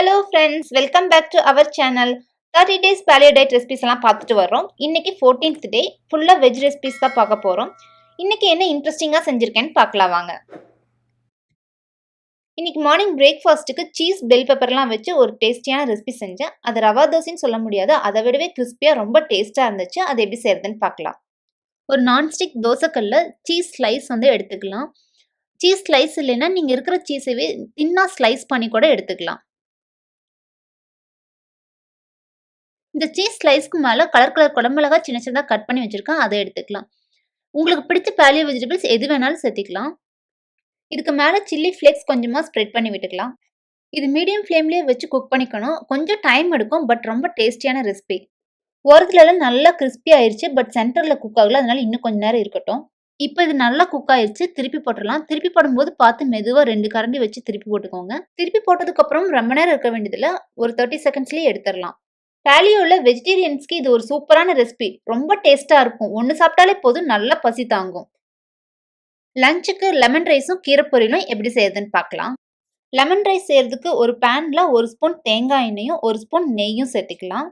Hello friends, welcome back to our channel. 30 days paleo diet recipes எல்லாம் பார்த்துட்டு வரோம். இன்னைக்கு 14th day ஃபுல்லா வெஜ் recipes தான் பார்க்க போறோம். இன்னைக்கு என்ன இன்ட்ரெஸ்டிங்கா செஞ்சிருக்கேன்னு பார்க்கலாம் வாங்க. இன்னைக்கு மார்னிங் பிரேக்ஃபாஸ்ட்டுக்கு சீஸ் பெல் பெப்பர்லாம் வச்சு ஒரு டேஸ்டியான ரெசிபி செஞ்சேன். அது ரவா தோசைன்னு சொல்ல முடியாது, அதை விடவே கிறிஸ்பியா ரொம்ப டேஸ்டா இருந்துச்சு. அது எப்படி செய்யறதுன்னு பார்க்கலாம். ஒரு நான்ஸ்டிக் தோசைக்கல்ல சீஸ் ஸ்லைஸ் வந்து எடுத்துக்கலாம். சீஸ் ஸ்லைஸ் இல்லைன்னா நீங்க இருக்கிற சீஸைவே தின்னா ஸ்லைஸ் பண்ணி கூட எடுத்துக்கலாம். இந்த சீஸ் ஸ்லைஸ்க்கு மேல கலர் குடமிளகாய் சின்ன சின்னதா கட் பண்ணி வச்சிருக்கேன். அதை எடுத்துக்கலாம். உங்களுக்கு பிடிச்ச பாலியோ வெஜிடபிள்ஸ் எது வேணாலும் சேர்த்துக்கலாம். இதுக்கு மேல சில்லி ஃப்ளேக்ஸ் கொஞ்சமா ஸ்ப்ரெட் பண்ணி விட்டுக்கலாம். இது மீடியம் ஃப்ளேம்லயே வச்சு குக் பண்ணிக்கணும். கொஞ்சம் டைம் எடுக்கும், பட் ரொம்ப டேஸ்டியான ரெசிபி. ஓரத்துல எல்லாம் நல்லா கிறிஸ்பி ஆயிருச்சு, பட் சென்டர்ல குக் ஆகல, அதனால இன்னும் கொஞ்ச நேரம் இருக்கட்டும். இப்போ இது நல்லா குக் ஆயிருச்சு. திருப்பி போட்டுடலாம். திருப்பி போடும்போது பார்த்து மெதுவா 2 கரண்டி வச்சு திருப்பி போட்டுக்கோங்க. திருப்பி போட்டதுக்கு அப்புறம் ரொம்ப நேரம் இருக்க வேண்டியதுல ஒரு 30 செகண்ட்ஸ்லயே எடுத்துடலாம். பாலியோல வெஜிடேரியன்ஸ்க்கு இது ஒரு சூப்பரான ரெசிபி. ரொம்ப டேஸ்டா இருக்கும். ஒன்னு சாப்பிட்டாலே போதும், நல்லா பசி தாங்கும். லஞ்சுக்கு லெமன் ரைஸும் கீரை பொரியலும் எப்படி செய்யறதுன்னு பார்க்கலாம். லெமன் ரைஸ் செய்யறதுக்கு ஒரு பேன்ல 1 ஸ்பூன் தேங்காய் எண்ணெயும் 1 ஸ்பூன் நெய்யும் சேர்த்துக்கலாம்.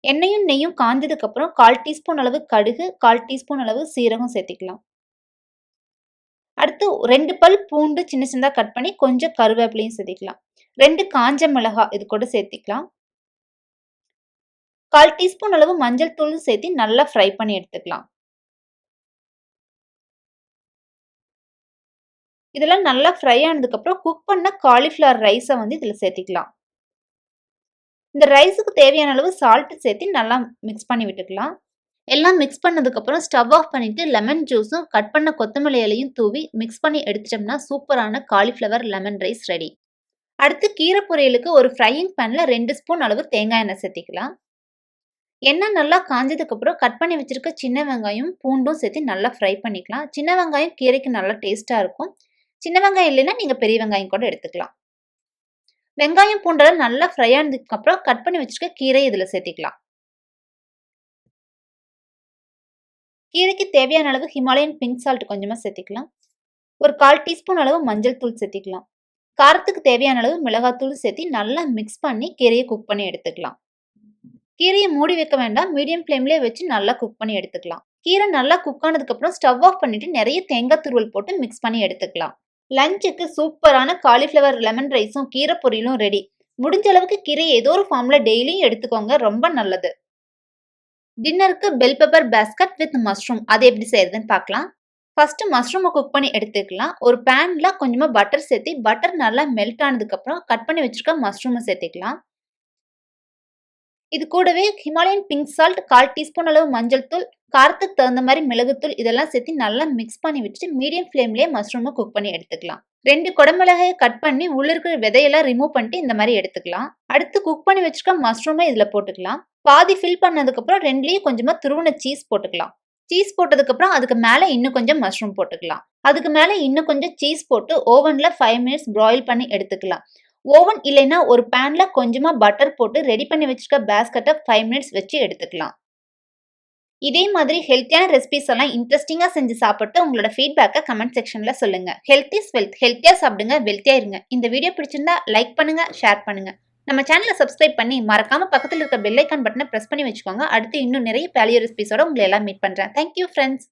எண்ணெயும் நெய்யும் காஞ்சதுக்கு அப்புறம் 1/4 டீஸ்பூன் அளவு கடுகு, 1/4 டீஸ்பூன் அளவு சீரகம் சேர்த்துக்கலாம். அடுத்து 2 பல் பூண்டு சின்ன சின்னதா கட் பண்ணி கொஞ்சம் கருவேப்பிலையும் சேர்த்துக்கலாம். 2 காஞ்ச மிளகாய் இது கூட சேர்த்துக்கலாம். 1/4 டீஸ்பூன் அளவு மஞ்சள் தூள் சேர்த்து நல்லா ஃப்ரை பண்ணி எடுத்துக்கலாம். இதெல்லாம் நல்லா ஃப்ரை ஆனதுக்கு அப்புறம் குக் பண்ண காலிஃப்ளவர் ரைஸை வந்து இதுல சேர்த்துக்கலாம். இந்த ரைஸுக்கு தேவையான அளவு சால்ட் சேர்த்து நல்லா மிக்ஸ் பண்ணி விட்டுக்கலாம். எல்லாம் மிக்ஸ் பண்ணதுக்கு அப்புறம் ஸ்டவ் ஆஃப் பண்ணிட்டு லெமன் ஜூஸும் கட் பண்ண கொத்தமல்லி இலையும் தூவி மிக்ஸ் பண்ணி எடுத்துட்டோம்னா சூப்பரான காலிஃப்ளவர் லெமன் ரைஸ் ரெடி. அடுத்து கீரை பொரியலுக்கு ஒரு ஃப்ரையிங் பேன்ல 2 ஸ்பூன் அளவு தேங்காய் எண்ணெய் சேர்த்திக்கலாம். எண்ணெய் நல்லா காஞ்சதுக்கு அப்புறம் கட் பண்ணி வச்சிருக்க சின்ன வெங்காயம் பூண்டும் சேர்த்து நல்லா ஃப்ரை பண்ணிக்கலாம். சின்ன வெங்காயம் கீரைக்கு நல்லா டேஸ்டா இருக்கும். சின்ன வெங்காயம் இல்லைன்னா நீங்க பெரிய வெங்காயம் கூட எடுத்துக்கலாம். வெங்காயம் பூண்டெல்லாம் நல்லா ஃப்ரை ஆனதுக்கு அப்புறம் கட் பண்ணி வச்சிருக்க கீரை இதுல சேர்த்திக்கலாம். கீரைக்கு தேவையான அளவு ஹிமாலயன் பிங்க் சால்ட் கொஞ்சமா சேர்த்திக்கலாம். ஒரு 1/4 டீஸ்பூன் அளவு மஞ்சள் தூள் சேர்த்திக்கலாம். காரத்துக்கு தேவையான அளவு மிளகாத்தூள் சேர்த்து நல்லா மிக்ஸ் பண்ணி கீரையை குக் பண்ணி எடுத்துக்கலாம். கீரையை மூடி வைக்க வேண்டாம், மீடியம் ஃப்ளேம்லேயே வச்சு நல்லா குக் பண்ணி எடுத்துக்கலாம். கீரை நல்லா குக் ஆனதுக்கு அப்புறம் ஸ்டவ் ஆஃப் பண்ணிட்டு நிறைய தேங்காய் துருவல் போட்டு மிக்ஸ் பண்ணி எடுத்துக்கலாம். லஞ்சுக்கு சூப்பரான காலிஃப்ளவர் லெமன் ரைஸும் கீரை பொரியலும் ரெடி. முடிஞ்ச அளவுக்கு கீரையை ஏதோ ஒரு ஃபார்ம்ல டெய்லியும் எடுத்துக்கோங்க, ரொம்ப நல்லது. டின்னருக்கு bell pepper basket with mushroom அது எப்படி செய்யறதுன்னு பார்க்கலாம். ஃபர்ஸ்ட் மஷ்ரூமை குக் பண்ணி எடுத்துக்கலாம். ஒரு பேன்ல கொஞ்சமா பட்டர் சேர்த்து பட்டர் நல்லா மெல்ட் ஆனதுக்கு அப்புறம் கட் பண்ணி வச்சிருக்க மஷ்ரூமை சேர்த்துக்கலாம். இது கூடவே ஹிமாலயன் பிங்க் சால்ட் 1/4 டீஸ்பூன் அளவு மஞ்சள் தூள், காரத்துக்கு தகுந்த மாதிரி மிளகுத்தூள் இதெல்லாம் சேர்த்து நல்லா மிக்ஸ் பண்ணி வச்சுட்டு மீடியம் ஃப்ளேம்லேயே மஷ்ரூமை குக் பண்ணி எடுத்துக்கலாம். 2 குடமிளகாயை கட் பண்ணி உள்ள இருக்கிற விதையெல்லாம் ரிமூவ் பண்ணிட்டு இந்த மாதிரி எடுத்துக்கலாம். அடுத்து குக் பண்ணி வச்சிருக்க மஷ்ரூமை இதுல போட்டுக்கலாம். பாதி ஃபில் பண்ணதுக்கு அப்புறம் 2லயும் கொஞ்சமா துருவன சீஸ் போட்டுக்கலாம். சீஸ் போட்டதுக்கு அப்புறம் அதுக்கு மேல இன்னும் கொஞ்சம் மஷ்ரூம் போட்டுக்கலாம். அதுக்கு மேல இன்னும் கொஞ்சம் சீஸ் போட்டு ஓவன்ல 5 மினிட்ஸ் பிராயில் பண்ணி எடுத்துக்கலாம். ஓவன் இல்லைன்னா ஒரு பேன்ல கொஞ்சமா பட்டர் போட்டு ரெடி பண்ணி வச்சிருக்க பேஸ்கட்டை 5 மினிட்ஸ் வச்சு எடுத்துக்கலாம். இதே மாதிரி ஹெல்த்தியான ரெசிபிஸ் எல்லாம் இன்ட்ரெஸ்டிங்கா செஞ்சு சாப்பிட்டு உங்களோட ஃபீட்பேக்கை கமெண்ட் செக்ஷன்ல சொல்லுங்க. Health is wealth. ஹெல்த்தியா சாப்பிடுங்க, வெல்த்தியா இருங்க. இந்த வீடியோ பிடிச்சிருந்தா லைக் பண்ணுங்க, ஷேர் பண்ணுங்க. நம்ம சேனலை சப்ஸ்கிரைப் பண்ணி மறக்காம பக்கத்தில் இருக்க பெல் ஐக்கான் பட்டனை பிரஸ் பண்ணி வச்சுக்கோங்க. அடுத்து இன்னும் நிறைய பாலியோ ரெசிபிஸோட உங்களை எல்லாம் மீட் பண்றேன். Thank you friends.